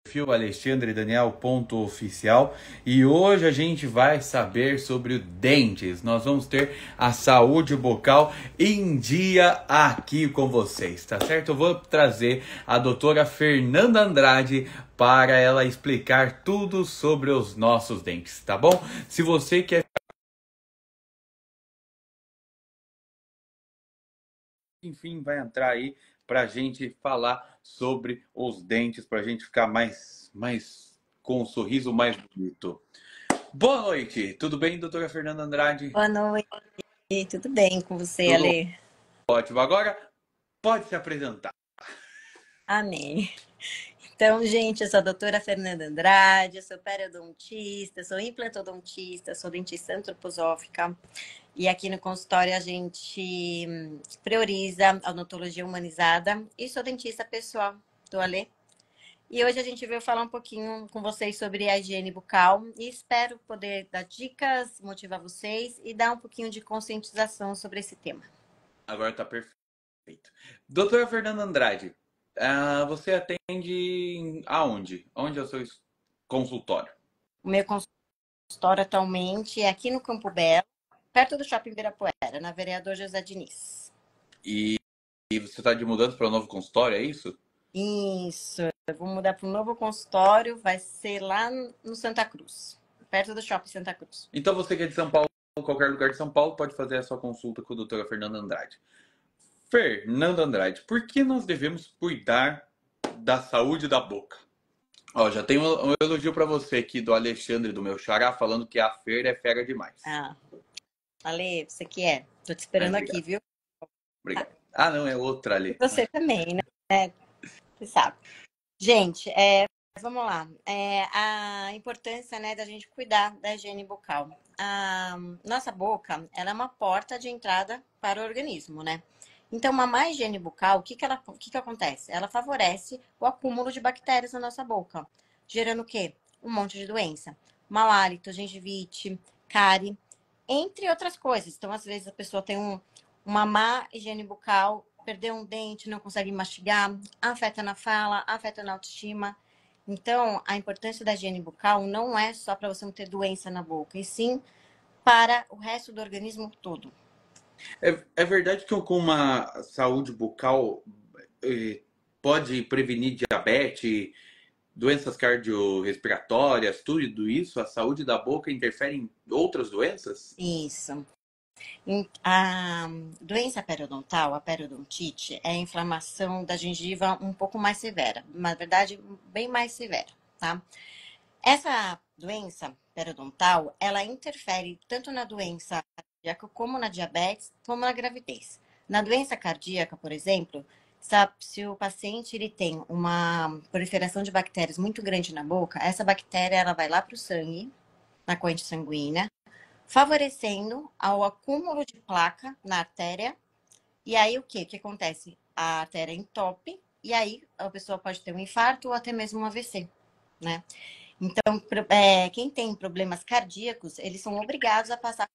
Perfil Alexandre Daniel ponto oficial, e hoje a gente vai saber sobre dentes. Nós vamos ter a saúde bucal em dia aqui com vocês, tá certo? Eu vou trazer a doutora Fernanda Andrade para ela explicar tudo sobre os nossos dentes, tá bom? Se você quer, enfim, vai entrar aí para a gente falar sobre os dentes, para a gente ficar mais com um sorriso mais bonito. Boa noite, tudo bem, doutora Fernanda Andrade? Boa noite, tudo bem com você, Tudo Ale? ótimo. Agora pode se apresentar. Amém. Então, gente, eu sou a doutora Fernanda Andrade, eu sou periodontista, sou implantodontista, sou dentista antroposófica. E aqui no consultório a gente prioriza a odontologia humanizada e sou dentista pessoal do Ale. E hoje a gente veio falar um pouquinho com vocês sobre a higiene bucal e espero poder dar dicas, motivar vocês e dar um pouquinho de conscientização sobre esse tema. Agora tá perfeito. Doutora Fernanda Andrade, você atende aonde? Onde é o seu consultório? O meu consultório atualmente é aqui no Campo Belo, perto do Shopping Ibirapuera, na Vereador José Diniz. E, e você está de mudança para o novo consultório, é isso? Isso, eu vou mudar para um novo consultório, vai ser lá no Santa Cruz, perto do Shopping Santa Cruz. Então você que é de São Paulo, qualquer lugar de São Paulo, pode fazer a sua consulta com a doutora Fernanda Andrade. Fernanda Andrade, por que nós devemos cuidar da saúde da boca? Ó, já tem um elogio para você aqui do Alexandre, do meu xará, falando que a feira é fera demais. Ah, Ale, você que é? Tô te Ai, esperando aqui, obrigado, viu? Tá. obrigado. Ah, não, é outra E ali. você também, né? Você sabe. Gente, vamos lá. A importância, né, da gente cuidar da higiene bucal. A nossa boca, ela é uma porta de entrada para o organismo, né? Então, uma má higiene bucal, o que que acontece? Ela favorece o acúmulo de bactérias na nossa boca, gerando o quê? Um monte de doença. Mau hálito, gengivite, cárie, entre outras coisas. Então, às vezes, a pessoa tem uma má higiene bucal, perdeu um dente, não consegue mastigar, afeta na fala, afeta na autoestima. Então, a importância da higiene bucal não é só para você não ter doença na boca, e sim para o resto do organismo todo. É verdade que com uma saúde bucal eh, pode prevenir diabetes, doenças cardiorrespiratórias, tudo isso? A saúde da boca interfere em outras doenças? Isso. A doença periodontal, a periodontite, é a inflamação da gengiva um pouco mais severa, na verdade, bem mais severa, tá? Essa doença periodontal, ela interfere tanto na doença cardíaca como na diabetes, como na gravidez. Na doença cardíaca, por exemplo, se o paciente ele tem uma proliferação de bactérias muito grande na boca, essa bactéria ela vai lá para o sangue, na corrente sanguínea, favorecendo ao acúmulo de placa na artéria. E aí o que? O que acontece? A artéria entope e aí a pessoa pode ter um infarto ou até mesmo um AVC, né? Então, quem tem problemas cardíacos, eles são obrigados a passar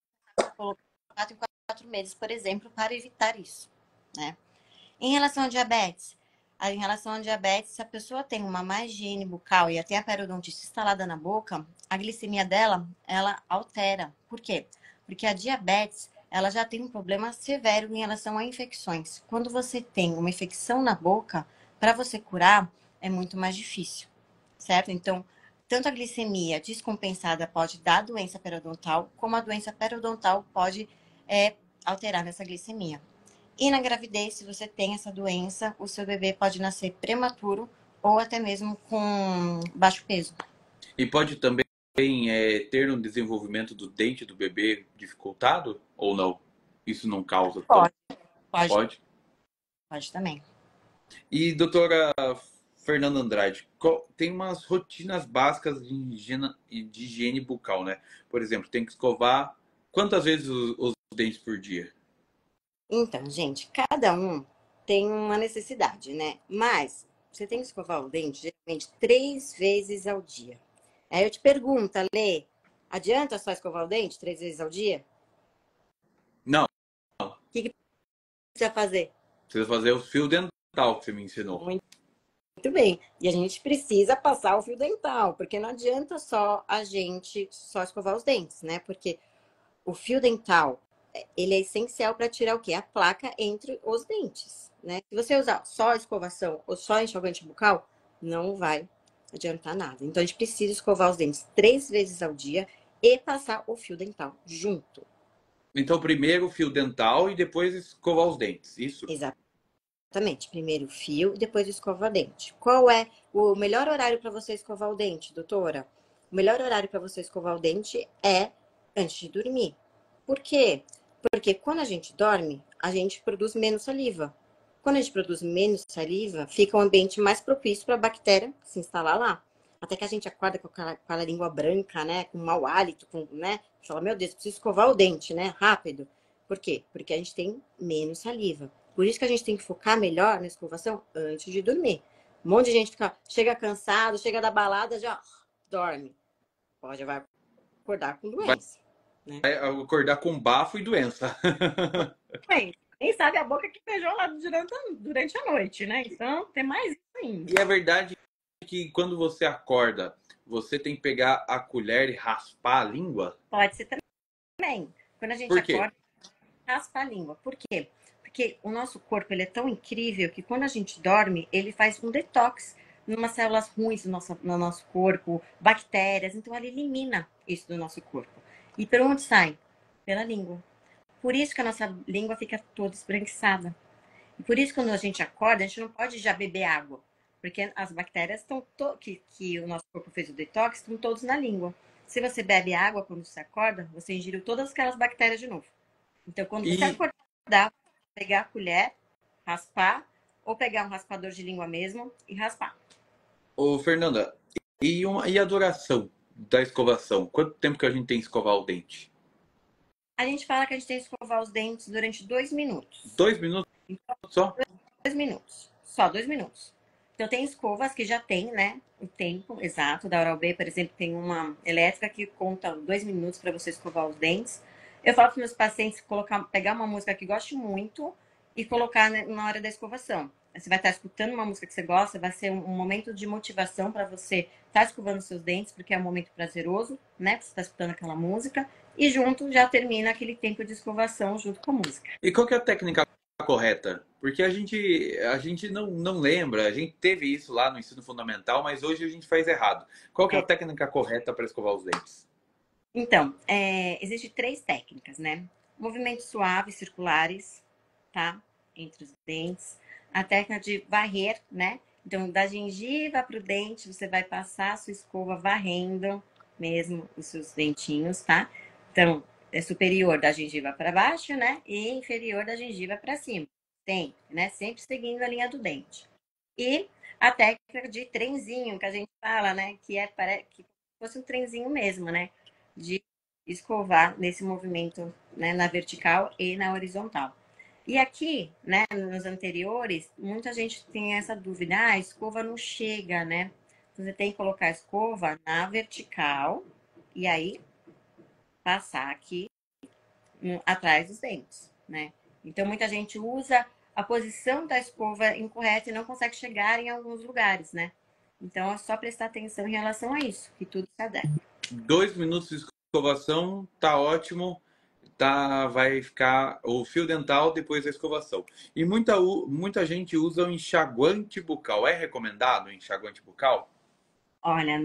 por 4 em 4 meses, por exemplo, para evitar isso, né? Em relação à diabetes, se a pessoa tem uma má higiene bucal e até a periodontite instalada na boca, a glicemia dela, ela altera. Por quê? Porque a diabetes, ela já tem um problema severo em relação a infecções. Quando você tem uma infecção na boca, para você curar, é muito mais difícil, certo? Então, tanto a glicemia descompensada pode dar doença periodontal, como a doença periodontal pode alterar nessa glicemia. E na gravidez, se você tem essa doença, o seu bebê pode nascer prematuro ou até mesmo com baixo peso. E pode também ter um desenvolvimento do dente do bebê dificultado ou não? Isso não causa tanto? Pode, pode, Pode. pode também. E doutora Fernanda Andrade, tem umas rotinas básicas de higiene bucal, né? Por exemplo, tem que escovar quantas vezes os dentes por dia? Então, gente, cada um tem uma necessidade, né? Mas você tem que escovar o dente geralmente 3 vezes ao dia. Aí eu te pergunto, Lê, adianta só escovar o dente 3 vezes ao dia? Não, O que precisa fazer? precisa fazer o fio dental que você me ensinou. Muito Muito bem. E a gente precisa passar o fio dental, porque não adianta só a gente só escovar os dentes, né? Porque o fio dental, ele é essencial para tirar o quê? A placa entre os dentes, né? Se você usar só escovação ou só enxaguante bucal, não vai adiantar nada. Então, a gente precisa escovar os dentes 3 vezes ao dia e passar o fio dental junto. Então, primeiro o fio dental e depois escovar os dentes, isso? Exatamente. Primeiro o fio e depois escova o dente. Qual é o melhor horário para você escovar o dente, doutora? O melhor horário para você escovar o dente é antes de dormir. Por quê? Porque quando a gente dorme, a gente produz menos saliva. Quando a gente produz menos saliva, fica um ambiente mais propício para a bactéria se instalar lá. Até que a gente acorda com aquela língua branca, né? Com mau hálito, né? Fala, meu Deus, preciso escovar o dente, né? Rápido. Por quê? Porque a gente tem menos saliva. Por isso que a gente tem que focar melhor na escovação antes de dormir. Um monte de gente chega cansado, chega da balada, já dorme. Pode, vai acordar com Vai doença, né? acordar com bafo e doença. Bem, quem sabe a boca que beijou lá durante a noite, né? Então, tem mais isso E ainda. é verdade que quando você acorda, você tem que pegar a colher e raspar a língua? Pode ser também. Quando a gente Por quê? acorda, raspa a língua. Por quê? Porque o nosso corpo ele é tão incrível que quando a gente dorme, ele faz um detox numas células ruins no nosso corpo, bactérias. Então, ele elimina isso do nosso corpo. E por onde sai? Pela língua. Por isso que a nossa língua fica toda esbranquiçada. E por isso, quando a gente acorda, a gente não pode já beber água. Porque as bactérias que o nosso corpo fez o detox estão todos na língua. Se você bebe água quando você acorda, você ingeriu todas aquelas bactérias de novo. Então, quando você E, acordar, pegar a colher, raspar, ou pegar um raspador de língua mesmo e raspar. ô, Fernanda, e a duração da escovação? Quanto tempo que a gente tem que escovar o dente? A gente fala que a gente tem que escovar os dentes durante 2 minutos. 2 minutos Então, só? 2 minutos. Só 2 minutos. Então, tem escovas que já tem, né? O tempo exato. Da Oral-B, por exemplo, tem uma elétrica que conta 2 minutos para você escovar os dentes. Eu falo para meus pacientes pegar uma música que goste muito e colocar na hora da escovação. Você vai estar escutando uma música que você gosta, vai ser um momento de motivação para você estar escovando seus dentes, porque é um momento prazeroso, né? Você está escutando aquela música. E junto já termina aquele tempo de escovação junto com a música. E qual que é a técnica correta? Porque a gente não lembra, a gente teve isso lá no ensino fundamental, mas hoje a gente faz errado. Qual que é a É. técnica correta para escovar os dentes? Então, existem 3 técnicas, né? Movimentos suaves, circulares, tá? Entre os dentes. A técnica de varrer, né? Então, da gengiva para o dente, você vai passar a sua escova varrendo mesmo os seus dentinhos, tá? Então, é superior da gengiva para baixo, né? E inferior da gengiva para cima. Sempre, né? Sempre seguindo a linha do dente. E a técnica de trenzinho, que a gente fala, né? Que fosse um trenzinho mesmo, né? De escovar nesse movimento, né, na vertical e na horizontal. E aqui, né, nos anteriores, muita gente tem essa dúvida, a escova não chega, né? Você tem que colocar a escova na vertical e aí passar aqui atrás dos dentes, né? Então muita gente usa a posição da escova incorreta e não consegue chegar em alguns lugares, né? Então é só prestar atenção em relação a isso, que tudo se adequa. 2 minutos de escovação, tá ótimo. Tá, vai ficar o fio dental depois da escovação. E muita gente usa o enxaguante bucal. É recomendado o enxaguante bucal? Olha,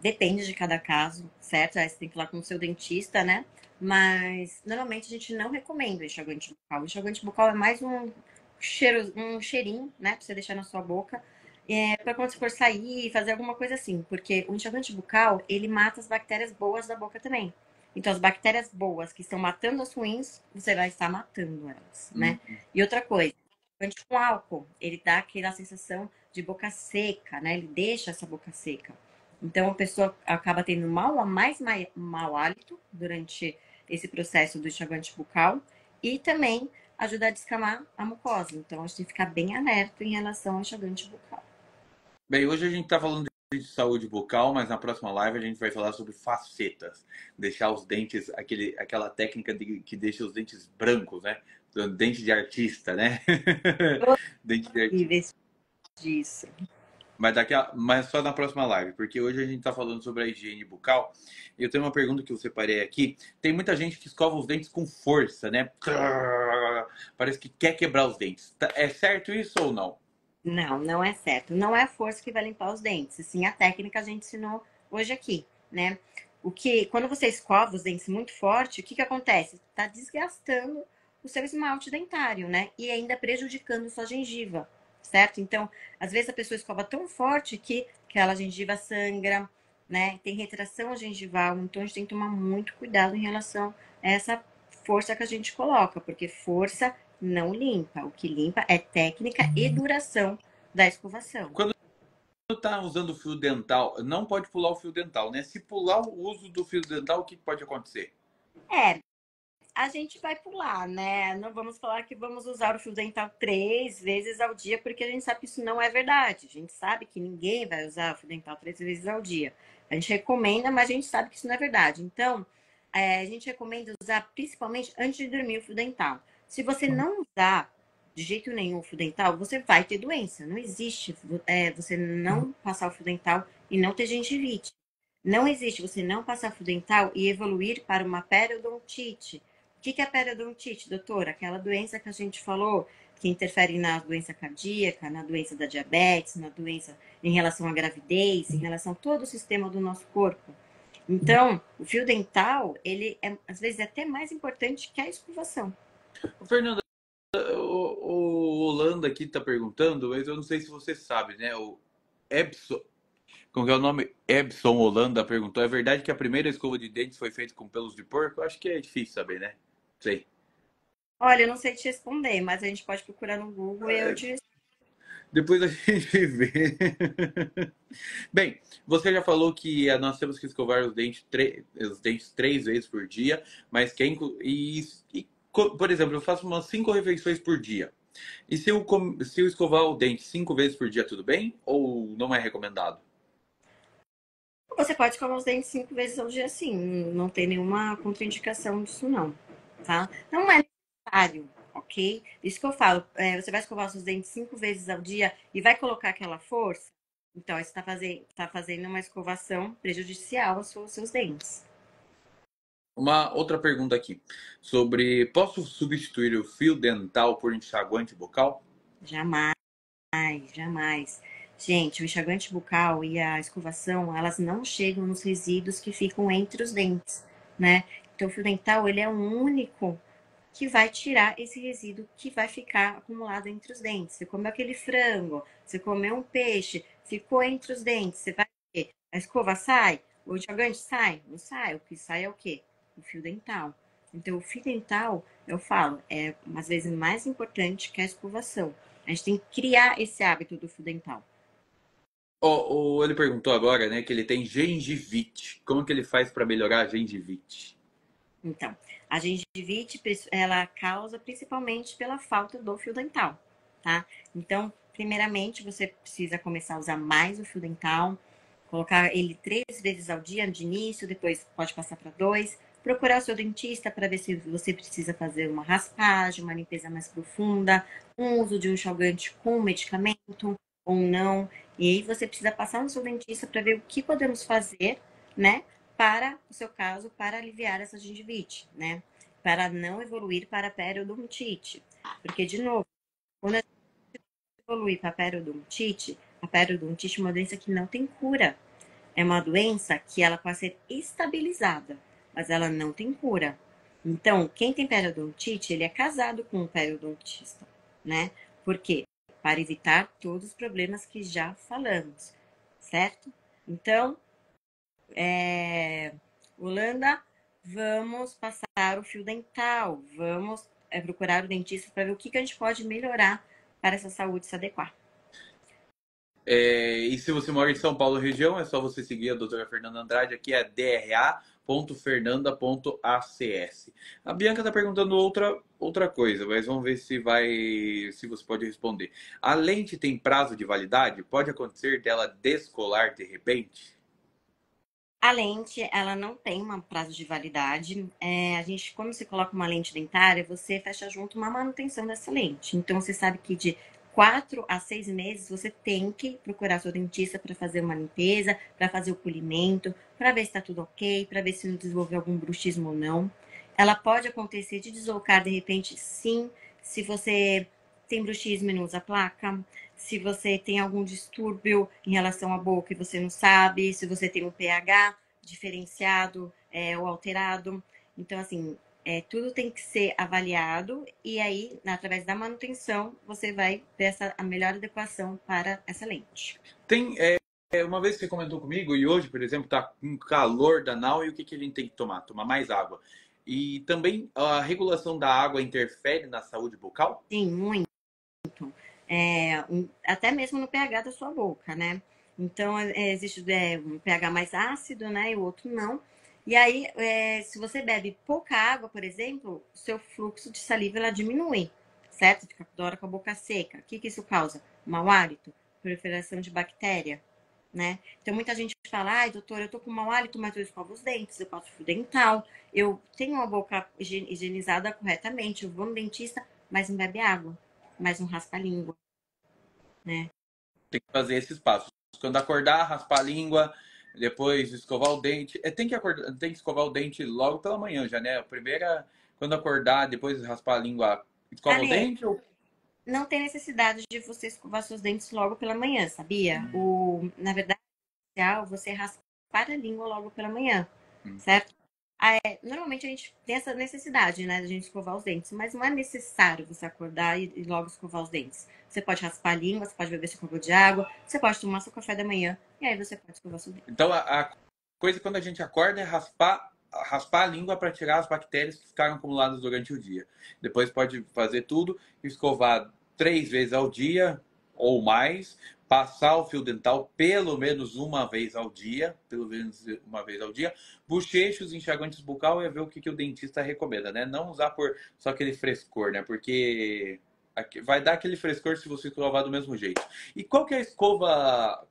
depende de cada caso, certo? Aí você tem que ir lá com o seu dentista, né? Mas normalmente a gente não recomenda o enxaguante bucal. O enxaguante bucal é mais um cheirinho, né? Pra você deixar na sua boca. Para quando você for sair, fazer alguma coisa assim. Porque o enxaguante bucal, ele mata as bactérias boas da boca também. Então, as bactérias boas que estão matando as ruins, você vai estar matando elas, né? E outra coisa, enxaguante com álcool, ele dá aquela sensação de boca seca, né? Ele deixa essa boca seca. Então a pessoa acaba tendo mais mau hálito durante esse processo do enxaguante bucal e também ajuda a descamar a mucosa. Então a gente tem que ficar bem alerta em relação ao enxaguante bucal. Bem, hoje a gente está falando de saúde bucal, mas na próxima live a gente vai falar sobre facetas. Deixar os dentes, aquela técnica que deixa os dentes brancos, né? Dente de artista, né? Dente de artista. Níveis disso. Mas só na próxima live, porque hoje a gente tá falando sobre a higiene bucal. E eu tenho uma pergunta que eu separei aqui. Tem muita gente que escova os dentes com força, né? Parece que quer quebrar os dentes. É certo isso ou não? Não, não é certo. Não é a força que vai limpar os dentes, sim a técnica a gente ensinou hoje aqui, né? Quando você escova os dentes muito forte, o que acontece? Tá desgastando o seu esmalte dentário, né? E ainda prejudicando sua gengiva, certo? Então, às vezes a pessoa escova tão forte que aquela gengiva sangra, né? Tem retração gengival, então a gente tem que tomar muito cuidado em relação a essa força que a gente coloca, porque força não limpa. O que limpa é técnica e duração da escovação. Quando tá usando fio dental, não pode pular o fio dental, né? Se pular o uso do fio dental, o que pode acontecer? É, a gente vai pular, né? Não vamos falar que vamos usar o fio dental 3 vezes ao dia, porque a gente sabe que isso não é verdade. A gente sabe que ninguém vai usar o fio dental 3 vezes ao dia. A gente recomenda, mas a gente sabe que isso não é verdade. Então, a gente recomenda usar principalmente antes de dormir o fio dental. Se você não usar de jeito nenhum o fio dental, você vai ter doença. Não existe você não passar o fio dental e não ter gengivite. Não existe você não passar fio dental e evoluir para uma periodontite. O que é periodontite, doutora? Aquela doença que a gente falou, que interfere na doença cardíaca, na doença da diabetes, na doença em relação à gravidez, em relação a todo o sistema do nosso corpo. Então, o fio dental, ele é, às vezes, é até mais importante que a escovação. Fernanda, o Holanda aqui tá perguntando, mas eu não sei se você sabe, né? O Epson, como que é o nome? Ebson Holanda perguntou: é verdade que a primeira escova de dentes foi feita com pelos de porco? Acho que é difícil saber, né? Sei. Olha, eu não sei te responder, mas a gente pode procurar no Google e eu te. Depois a gente vê. Bem, você já falou que nós temos que escovar os dentes 3 vezes por dia, mas por exemplo, eu faço umas 5 refeições por dia. E se eu escovar o dente 5 vezes por dia, tudo bem? Ou não é recomendado? Você pode escovar os dentes 5 vezes ao dia, sim. Não tem nenhuma contraindicação disso, não. Tá? Não é necessário, ok? Isso que eu falo. Você vai escovar os seus dentes 5 vezes ao dia e vai colocar aquela força. Então, aí você tá fazendo uma escovação prejudicial aos seus dentes. Uma outra pergunta aqui sobre: posso substituir o fio dental por enxaguante bucal? Jamais, jamais. Gente, o enxaguante bucal e a escovação, elas não chegam nos resíduos que ficam entre os dentes, né? Então, o fio dental, ele é o único que vai tirar esse resíduo que vai ficar acumulado entre os dentes. Você comeu aquele frango, você comeu um peixe, ficou entre os dentes, você vai ver, a escova sai, o enxaguante sai? Não sai, o que sai é o quê? O fio dental. Então, o fio dental, eu falo, é às vezes mais importante que a escovação. A gente tem que criar esse hábito do fio dental. Ele perguntou agora, né, que ele tem gengivite. Como que ele faz para melhorar a gengivite? Então, a gengivite, ela causa principalmente pela falta do fio dental, tá? Então, primeiramente, você precisa começar a usar mais o fio dental, colocar ele 3 vezes ao dia de início, depois pode passar para 2. Procurar o seu dentista para ver se você precisa fazer uma raspagem, uma limpeza mais profunda, um uso de um enxaguante com medicamento ou não. E aí você precisa passar no seu dentista para ver o que podemos fazer, né? Para o seu caso, para aliviar essa gengivite, né? Para não evoluir para a periodontite. Porque, de novo, quando a gente evolui para a periodontite é uma doença que não tem cura. É uma doença que ela pode ser estabilizada, mas ela não tem cura. Então, quem tem periodontite, ele é casado com um periodontista, né? Por quê? Para evitar todos os problemas que já falamos, certo? Então, Holanda, vamos passar o fio dental, vamos procurar o dentista para ver o que a gente pode melhorar para essa saúde se adequar. E se você mora em São Paulo região, é só você seguir a doutora Fernanda Andrade, aqui é dra.fernanda.acs. A Bianca está perguntando outra coisa, mas vamos ver se você pode responder. A lente tem prazo de validade? Pode acontecer dela descolar de repente? A lente, ela não tem um prazo de validade. A gente, quando você coloca uma lente dentária, você fecha junto uma manutenção dessa lente. Então, você sabe que de 4 a 6 meses, você tem que procurar seu dentista para fazer uma limpeza, para fazer o polimento, para ver se está tudo ok, para ver se não desenvolveu algum bruxismo ou não. Ela pode acontecer de deslocar de repente, sim, se você tem bruxismo e não usa placa, se você tem algum distúrbio em relação à boca e você não sabe, se você tem um pH diferenciado ou alterado. Então, assim, tudo tem que ser avaliado e aí, através da manutenção, você vai ter a melhor adequação para essa lente. Tem, uma vez você comentou comigo, e hoje, por exemplo, tá com calor danal, e o que, que a gente tem que tomar? Tomar mais água. E também a regulação da água interfere na saúde bucal? Sim, muito. Até mesmo no pH da sua boca, né? Então, existe um pH mais ácido, né? E o outro não. E aí, se você bebe pouca água, por exemplo, o seu fluxo de saliva ela diminui, certo? Fica toda hora com a boca seca. O que isso causa? Mau hálito, proliferação de bactéria, né? Então, muita gente fala, ai, doutor, eu tô com mau hálito, mas eu escovo os dentes, eu passo fio dental, eu tenho a boca higienizada corretamente, eu vou no dentista, mas não bebe água, mas não raspa a língua, né? Tem que fazer esses passos. Quando acordar, raspar a língua, depois escovar o dente. Tem que escovar o dente logo pela manhã já, né? A primeira, quando acordar, depois raspar a língua, escova o Ale, dente ou... não tem necessidade de você escovar seus dentes logo pela manhã, sabia? Na verdade, o ideal é você raspar a língua logo pela manhã, certo? Normalmente a gente tem essa necessidade, né, de a gente escovar os dentes, mas não é necessário você acordar e logo escovar os dentes. Você pode raspar a língua, você pode beber seu copo de água, você pode tomar seu café da manhã e aí você pode escovar seu dente. Então, a coisa quando a gente acorda é raspar a língua para tirar as bactérias que ficaram acumuladas durante o dia. Depois pode fazer tudo, escovar 3 vezes ao dia ou mais, passar o fio dental pelo menos uma vez ao dia, bochechos, enxaguantes bucal é ver o que o dentista recomenda, né? Não usar por só aquele frescor, né? Porque vai dar aquele frescor se você escovar do mesmo jeito. E qual que é a escova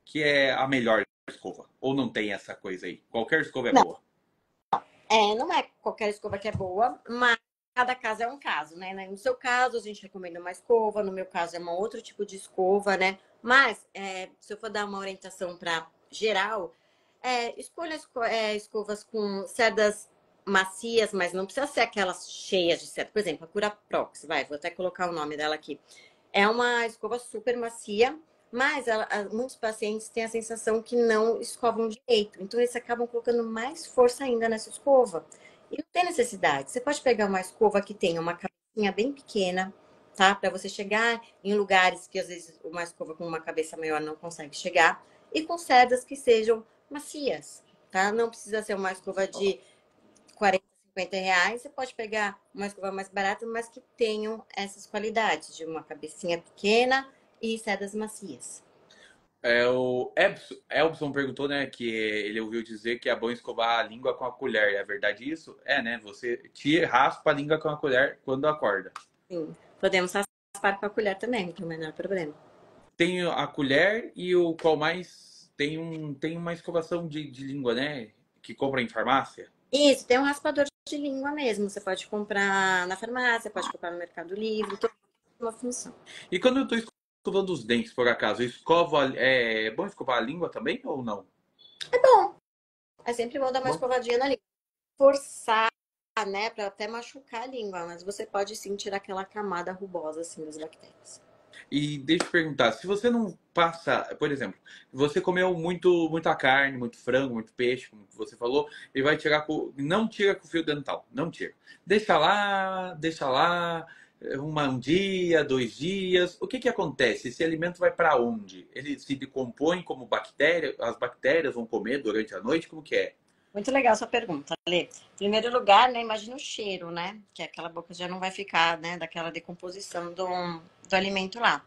que é a melhor escova? Ou não tem essa coisa aí? Qualquer escova é Não, boa. não é qualquer escova que é boa, mas cada caso é um caso, né? No seu caso, a gente recomenda uma escova, no meu caso é um outro tipo de escova, né? Mas, se eu for dar uma orientação para geral, escolha escovas com cerdas macias, mas não precisa ser aquelas cheias de cerda. Por exemplo, a Curaprox, vou até colocar o nome dela aqui. É uma escova super macia, mas muitos pacientes têm a sensação que não escovam direito. Então, eles acabam colocando mais força ainda nessa escova. E não tem necessidade. Você pode pegar uma escova que tenha uma cabecinha bem pequena, tá? Para você chegar em lugares que às vezes uma escova com uma cabeça maior não consegue chegar. E com cerdas que sejam macias, tá? Não precisa ser uma escova de 40, R$ 50. Você pode pegar uma escova mais barata, mas que tenham essas qualidades de uma cabecinha pequena e cerdas macias. O Elbson perguntou, né, que ele ouviu dizer que é bom escovar a língua com a colher. É verdade isso? É, né? Você raspa a língua com a colher quando acorda. Sim, podemos raspar com a colher também, não tem o menor problema. Tem a colher e o qual mais tem uma escovação de língua, né? Que compra em farmácia. Isso, tem um raspador de língua mesmo. Você pode comprar na farmácia, pode comprar no Mercado Livre, toda uma função. E quando eu tô escovando os dentes, por acaso, é bom escovar a língua também ou não? É sempre bom dar uma Bom. escovadinha na língua. Forçar, né, para até machucar a língua, mas você pode sim tirar aquela camada rugosa assim das bactérias. E deixa eu te perguntar, se você não passa, por exemplo, você comeu muita carne, muito frango, muito peixe, como você falou, e vai tirar não tira com fio dental, não tira. Deixa lá, um dia, 2 dias. O que que acontece? Esse alimento vai para onde? Ele se decompõe como bactéria, as bactérias vão comer durante a noite, como que é? Muito legal sua pergunta, Lê. Em primeiro lugar, né, imagina o cheiro, né? Que aquela boca já não vai ficar, né, daquela decomposição do alimento lá.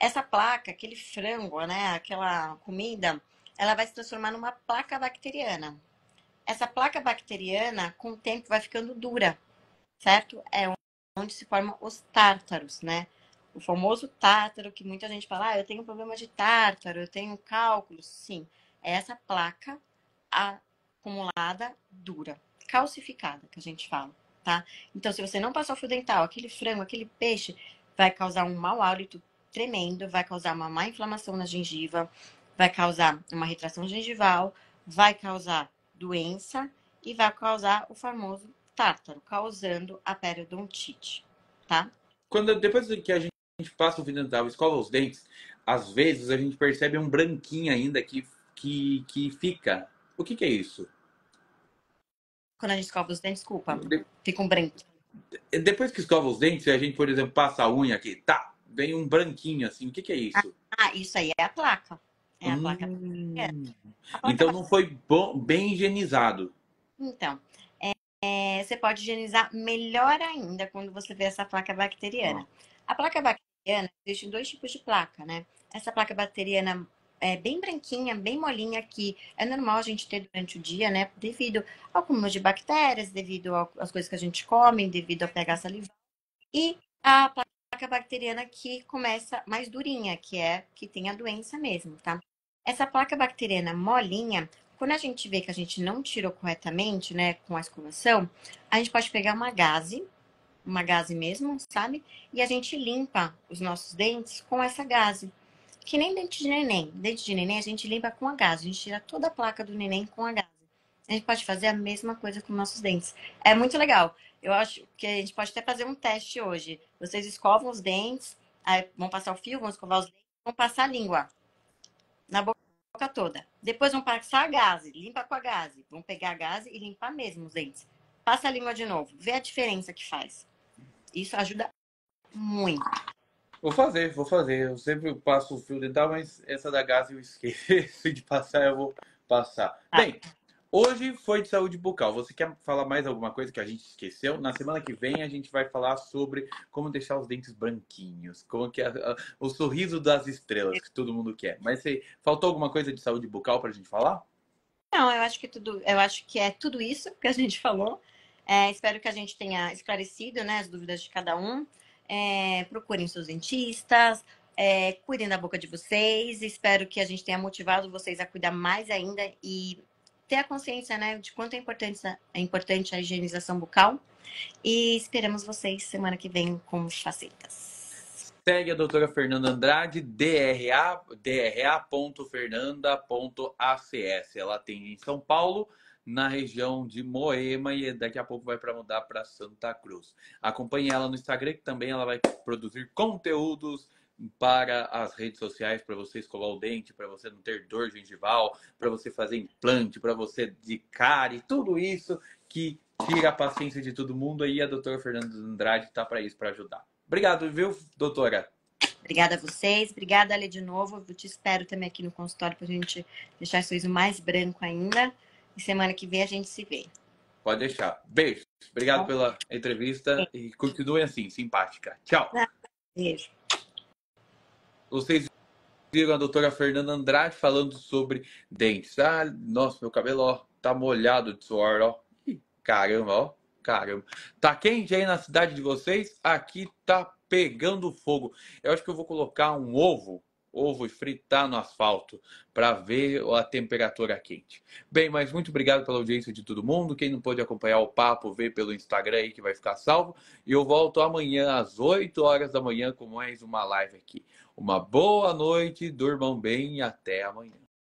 Essa placa, aquele frango, né, aquela comida, ela vai se transformar numa placa bacteriana. Essa placa bacteriana, com o tempo, vai ficando dura, certo? É onde se formam os tártaros, né? O famoso tártaro, que muita gente fala, eu tenho problema de tártaro, eu tenho cálculos. Sim, é essa placa acumulada dura, calcificada, que a gente fala, tá? Então, se você não passar o fio dental, aquele frango, aquele peixe, vai causar um mau hálito tremendo, vai causar uma má inflamação na gengiva, vai causar uma retração gengival, vai causar doença e vai causar o famoso tártaro, causando a periodontite, tá? Depois que a gente passa o fio dental e escova os dentes, às vezes a gente percebe um branquinho ainda que fica. O que é isso? Quando a gente escova os dentes, desculpa, De- fica um branco. Depois que escova os dentes, a gente, por exemplo, passa a unha aqui, tá, vem um branquinho assim. O que é isso? Ah, isso aí é a placa. É a placa bacteriana. Hum, A placa então não foi bem higienizado. Então, você pode higienizar melhor ainda quando você vê essa placa Ó. bacteriana. A placa bacteriana, existem dois tipos de placa, né? Essa placa bacteriana é bem branquinha, bem molinha, que é normal a gente ter durante o dia, né? Devido ao acúmulo de bactérias, devido às coisas que a gente come, devido ao pH salival. E a placa bacteriana que começa mais durinha, que tem a doença mesmo, tá? Essa placa bacteriana molinha, quando a gente vê que a gente não tirou corretamente, né, com a escovação, a gente pode pegar uma gaze mesmo, sabe? E a gente limpa os nossos dentes com essa gaze. Que nem dente de neném. Dente de neném a gente limpa com a gaze. A gente tira toda a placa do neném com a gaze. A gente pode fazer a mesma coisa com nossos dentes. É muito legal. Eu acho que a gente pode até fazer um teste hoje. Vocês escovam os dentes, aí vão passar o fio, vão escovar os dentes, vão passar a língua na boca toda. Depois vão passar a gaze, limpa com a gaze. Vão pegar a gaze e limpar mesmo os dentes. Passa a língua de novo. Vê a diferença que faz. Isso ajuda muito. Vou fazer, vou fazer. Eu sempre passo o fio dental, mas essa da gás eu esqueço de passar, eu vou passar. Tá. Bem, hoje foi de saúde bucal. Você quer falar mais alguma coisa que a gente esqueceu? Na semana que vem a gente vai falar sobre como deixar os dentes branquinhos, como que é o sorriso das estrelas que todo mundo quer. Mas faltou alguma coisa de saúde bucal pra gente falar? Não, eu acho que é tudo isso que a gente falou. Espero que a gente tenha esclarecido, né, as dúvidas de cada um. Procurem seus dentistas, cuidem da boca de vocês. Espero que a gente tenha motivado vocês a cuidar mais ainda e ter a consciência, né, de quanto é importante a higienização bucal. E esperamos vocês semana que vem com facetas. Segue a doutora Fernanda Andrade, dra.fernanda.acs. Ela tem em São Paulo, na região de Moema, e daqui a pouco vai para mudar para Santa Cruz. Acompanhe ela no Instagram, que também ela vai produzir conteúdos para as redes sociais, para você escovar o dente, para você não ter dor gengival, para você fazer implante, para você de cárie, tudo isso que tira a paciência de todo mundo. Aí a doutora Fernanda Andrade está para isso, para ajudar. Obrigado, viu, doutora? Obrigada a vocês. Obrigada, Ale, de novo. Eu te espero também aqui no consultório para a gente deixar esse sorriso mais branco ainda. E semana que vem a gente se vê. Pode deixar. Beijo. Obrigado Bom, pela entrevista e continue assim, simpática. Tchau. beijo. Vocês viram a doutora Fernanda Andrade falando sobre dentes. Ah, nossa, meu cabelo, ó, tá molhado de suor, ó. Ih, caramba, ó. Caramba. Tá quente aí na cidade de vocês? Aqui tá pegando fogo. Eu acho que eu vou colocar um ovo e fritar no asfalto para ver a temperatura quente. Bem, mas muito obrigado pela audiência de todo mundo. Quem não pôde acompanhar o papo, vê pelo Instagram aí que vai ficar salvo. E eu volto amanhã às 8 horas da manhã com mais uma live aqui. Uma boa noite, durmam bem e até amanhã.